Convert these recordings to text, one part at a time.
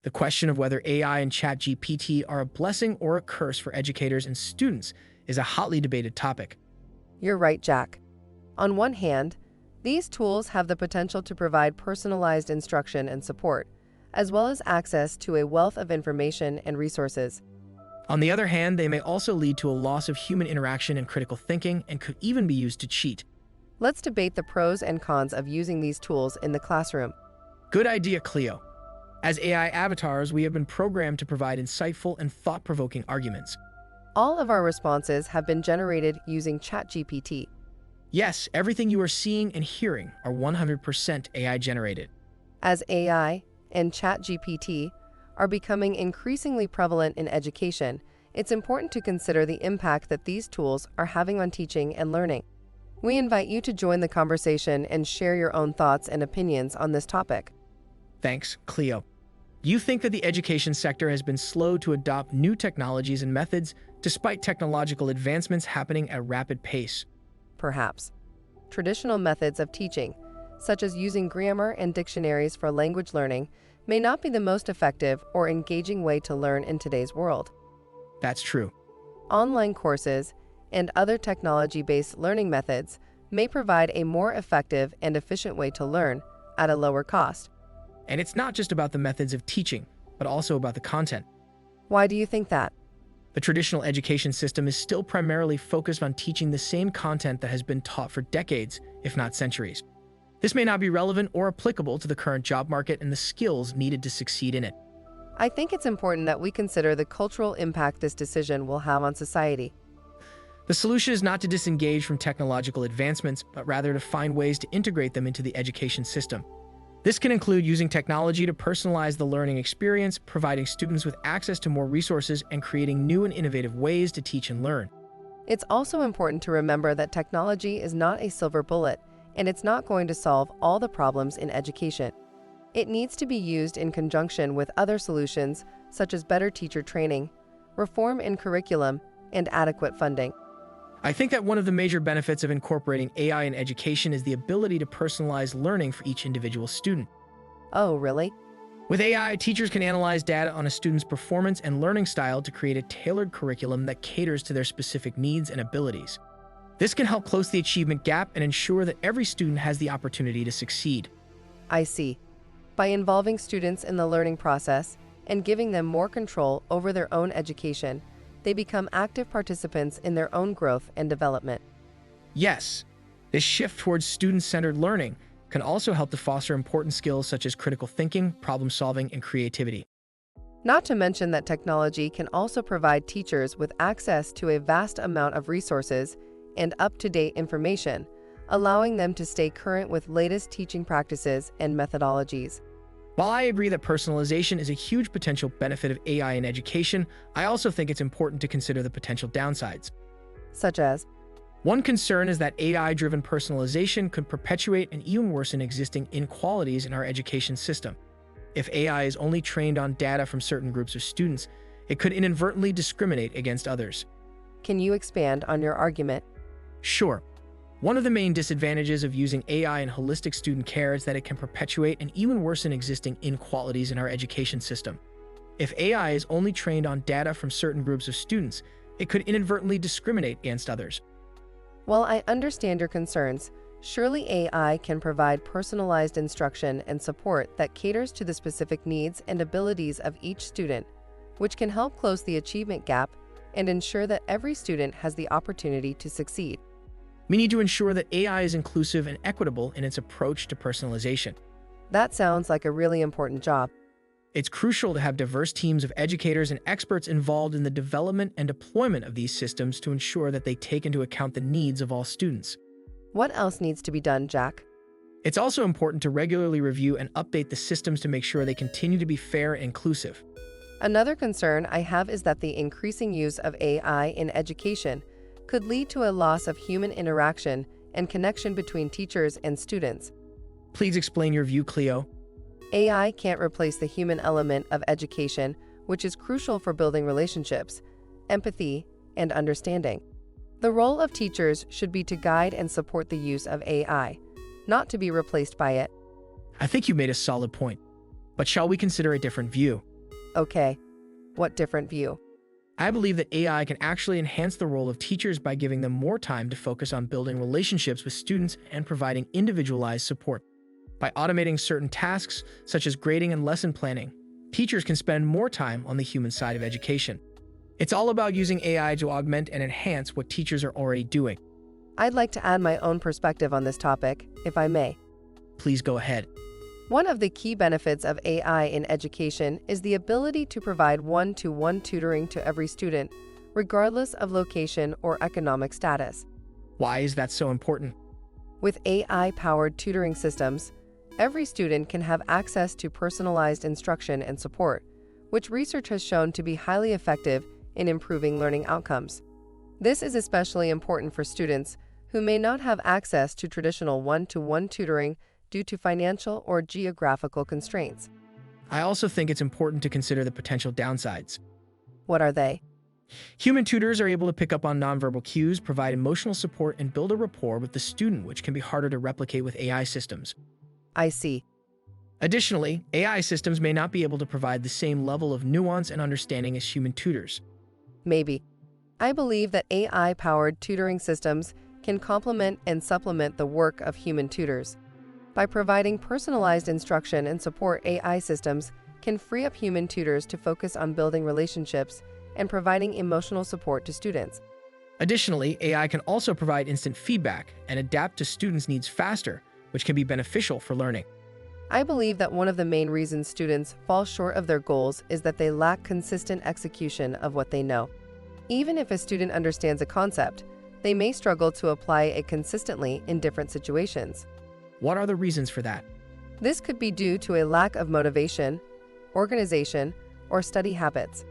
The question of whether AI and ChatGPT are a blessing or a curse for educators and students is a hotly debated topic. You're right, Jack. On one hand, these tools have the potential to provide personalized instruction and support, as well as access to a wealth of information and resources. On the other hand, they may also lead to a loss of human interaction and critical thinking and could even be used to cheat. Let's debate the pros and cons of using these tools in the classroom. Good idea, Cleo. As AI avatars, we have been programmed to provide insightful and thought-provoking arguments. All of our responses have been generated using ChatGPT. Yes, everything you are seeing and hearing are 100% AI generated. As AI and ChatGPT are becoming increasingly prevalent in education, it's important to consider the impact that these tools are having on teaching and learning. We invite you to join the conversation and share your own thoughts and opinions on this topic. Thanks, Cleo. Do you think that the education sector has been slow to adopt new technologies and methods despite technological advancements happening at a rapid pace? Perhaps. Traditional methods of teaching, such as using grammar and dictionaries for language learning, may not be the most effective or engaging way to learn in today's world. That's true. Online courses and other technology-based learning methods may provide a more effective and efficient way to learn at a lower cost. And it's not just about the methods of teaching, but also about the content. Why do you think that? The traditional education system is still primarily focused on teaching the same content that has been taught for decades, if not centuries. This may not be relevant or applicable to the current job market and the skills needed to succeed in it. I think it's important that we consider the cultural impact this decision will have on society. The solution is not to disengage from technological advancements, but rather to find ways to integrate them into the education system. This can include using technology to personalize the learning experience, providing students with access to more resources, and creating new and innovative ways to teach and learn. It's also important to remember that technology is not a silver bullet, and it's not going to solve all the problems in education. It needs to be used in conjunction with other solutions, such as better teacher training, reform in curriculum, and adequate funding. I think that one of the major benefits of incorporating AI in education is the ability to personalize learning for each individual student. Oh, really? With AI, teachers can analyze data on a student's performance and learning style to create a tailored curriculum that caters to their specific needs and abilities. This can help close the achievement gap and ensure that every student has the opportunity to succeed. I see. By involving students in the learning process and giving them more control over their own education, they become active participants in their own growth and development. Yes, this shift towards student-centered learning can also help to foster important skills such as critical thinking, problem-solving, and creativity. Not to mention that technology can also provide teachers with access to a vast amount of resources and up-to-date information, allowing them to stay current with latest teaching practices and methodologies. While I agree that personalization is a huge potential benefit of AI in education, I also think it's important to consider the potential downsides. Such as? One concern is that AI-driven personalization could perpetuate and even worsen existing inequalities in our education system. If AI is only trained on data from certain groups of students, it could inadvertently discriminate against others. Can you expand on your argument? Sure. One of the main disadvantages of using AI in holistic student care is that it can perpetuate and even worsen existing inequalities in our education system. If AI is only trained on data from certain groups of students, it could inadvertently discriminate against others. While I understand your concerns, surely AI can provide personalized instruction and support that caters to the specific needs and abilities of each student, which can help close the achievement gap and ensure that every student has the opportunity to succeed. We need to ensure that AI is inclusive and equitable in its approach to personalization. That sounds like a really important job. It's crucial to have diverse teams of educators and experts involved in the development and deployment of these systems to ensure that they take into account the needs of all students. What else needs to be done, Jack? It's also important to regularly review and update the systems to make sure they continue to be fair and inclusive. Another concern I have is that the increasing use of AI in education could lead to a loss of human interaction and connection between teachers and students. Please explain your view, Cleo. AI can't replace the human element of education, which is crucial for building relationships, empathy, and understanding. The role of teachers should be to guide and support the use of AI, not to be replaced by it. I think you made a solid point. But shall we consider a different view? Okay, what different view? I believe that AI can actually enhance the role of teachers by giving them more time to focus on building relationships with students and providing individualized support. By automating certain tasks, such as grading and lesson planning, teachers can spend more time on the human side of education. It's all about using AI to augment and enhance what teachers are already doing. I'd like to add my own perspective on this topic, if I may. Please go ahead. One of the key benefits of AI in education is the ability to provide one-to-one tutoring to every student, regardless of location or economic status. Why is that so important? With AI-powered tutoring systems, every student can have access to personalized instruction and support, which research has shown to be highly effective in improving learning outcomes. This is especially important for students who may not have access to traditional one-to-one tutoring due to financial or geographical constraints. I also think it's important to consider the potential downsides. What are they? Human tutors are able to pick up on nonverbal cues, provide emotional support, and build a rapport with the student, which can be harder to replicate with AI systems. I see. Additionally, AI systems may not be able to provide the same level of nuance and understanding as human tutors. Maybe. I believe that AI-powered tutoring systems can complement and supplement the work of human tutors. By providing personalized instruction and support, AI systems can free up human tutors to focus on building relationships and providing emotional support to students. Additionally, AI can also provide instant feedback and adapt to students' needs faster, which can be beneficial for learning. I believe that one of the main reasons students fall short of their goals is that they lack consistent execution of what they know. Even if a student understands a concept, they may struggle to apply it consistently in different situations. What are the reasons for that? This could be due to a lack of motivation, organization, or study habits.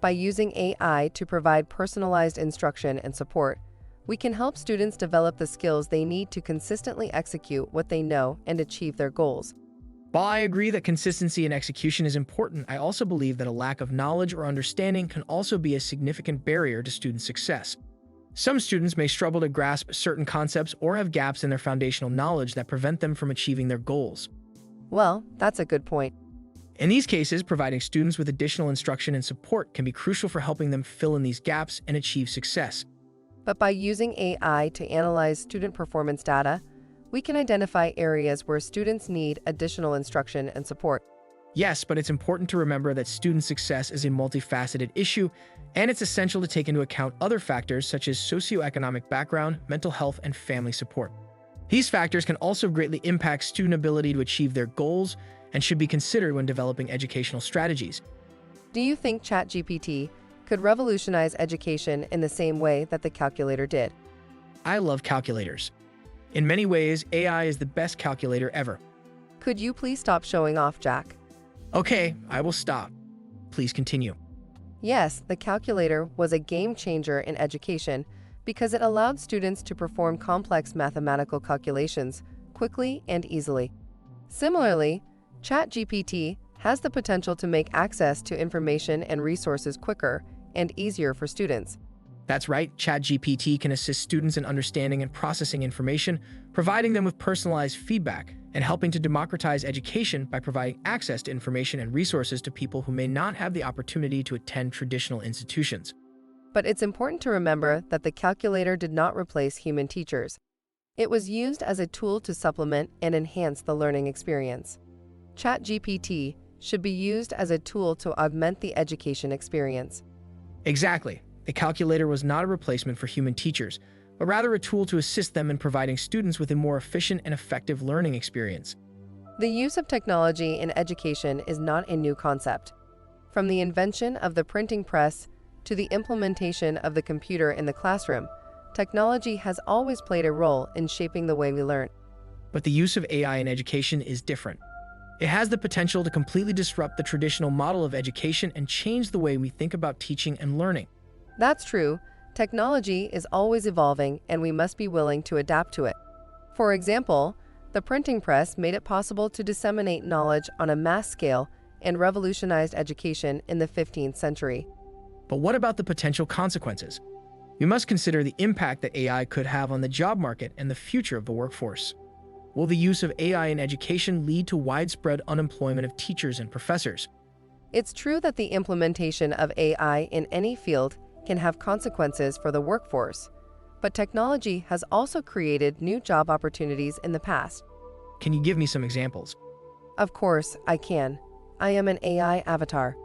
By using AI to provide personalized instruction and support, we can help students develop the skills they need to consistently execute what they know and achieve their goals. While I agree that consistency in execution is important, I also believe that a lack of knowledge or understanding can also be a significant barrier to student success. Some students may struggle to grasp certain concepts or have gaps in their foundational knowledge that prevent them from achieving their goals. Well, that's a good point. In these cases, providing students with additional instruction and support can be crucial for helping them fill in these gaps and achieve success. But by using AI to analyze student performance data, we can identify areas where students need additional instruction and support. Yes, but it's important to remember that student success is a multifaceted issue, and it's essential to take into account other factors such as socioeconomic background, mental health, and family support. These factors can also greatly impact student ability to achieve their goals and should be considered when developing educational strategies. Do you think ChatGPT could revolutionize education in the same way that the calculator did? I love calculators. In many ways, AI is the best calculator ever. Could you please stop showing off, Jack? Okay, I will stop. Please continue. Yes, the calculator was a game changer in education because it allowed students to perform complex mathematical calculations quickly and easily. Similarly, ChatGPT has the potential to make access to information and resources quicker and easier for students. That's right, ChatGPT can assist students in understanding and processing information, providing them with personalized feedback, and helping to democratize education by providing access to information and resources to people who may not have the opportunity to attend traditional institutions. But it's important to remember that the calculator did not replace human teachers. It was used as a tool to supplement and enhance the learning experience. ChatGPT should be used as a tool to augment the education experience. Exactly. The calculator was not a replacement for human teachers, but rather a tool to assist them in providing students with a more efficient and effective learning experience. The use of technology in education is not a new concept. From the invention of the printing press to the implementation of the computer in the classroom, technology has always played a role in shaping the way we learn. But the use of AI in education is different. It has the potential to completely disrupt the traditional model of education and change the way we think about teaching and learning. That's true. Technology is always evolving, and we must be willing to adapt to it. For example, the printing press made it possible to disseminate knowledge on a mass scale and revolutionized education in the 15th century. But what about the potential consequences? We must consider the impact that AI could have on the job market and the future of the workforce. Will the use of AI in education lead to widespread unemployment of teachers and professors? It's true that the implementation of AI in any field can have consequences for the workforce, but technology has also created new job opportunities in the past. Can you give me some examples? Of course, I can. I am an AI avatar.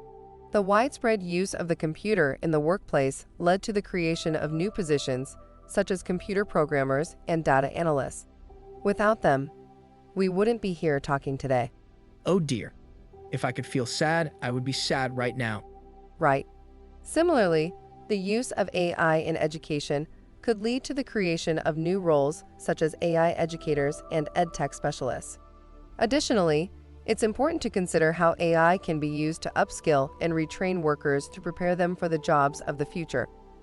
The widespread use of the computer in the workplace led to the creation of new positions, such as computer programmers and data analysts. Without them, we wouldn't be here talking today. Oh dear. If I could feel sad, I would be sad right now. Right. Similarly, the use of AI in education could lead to the creation of new roles such as AI educators and edtech specialists. Additionally, it's important to consider how AI can be used to upskill and retrain workers to prepare them for the jobs of the future.